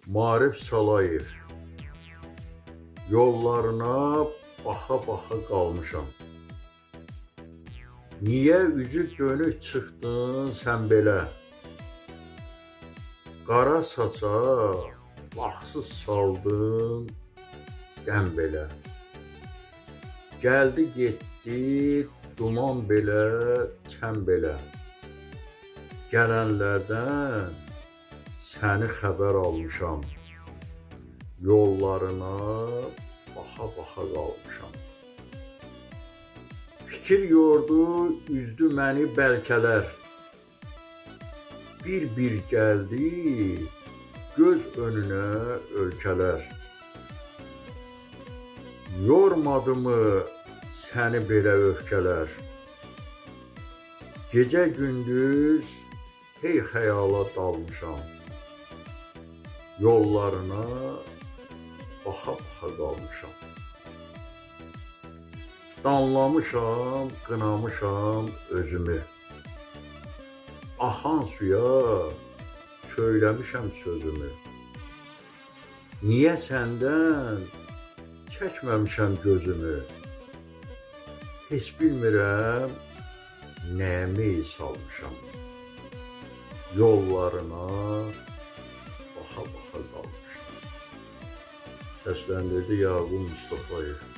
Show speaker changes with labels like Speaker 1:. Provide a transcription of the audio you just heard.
Speaker 1: Marif Salayev. Yollarına baxa-baxa qalmışam. Niyə üzü dönük çıxdın sən belə? Qara saça vaxtsız saldın qəm belə. Gəldi getdi duman belə, çəm belə. Gələnlərdən səni xəbər almışam. Yollarına baxa-baxa qalmışam. Fikir yordu, üzdü məni bəlkələr. Bir-bir gəldi göz önünə ölkələr. Yormadı mı səni belə öfkələr? Gecə gündüz hey xəyala dalmışam. Yollarına baxa-baxa qalmışam. Danlamışam, qınamışam özümü. Axan suya söyləmişəm sözümü. Niyə səndən çəkməmişəm gözümü? Heç bilmirəm nəmi salmışam. Yollarına baxa-baxa qalmışam. Səsləndirdi Yaqub Mustafayev.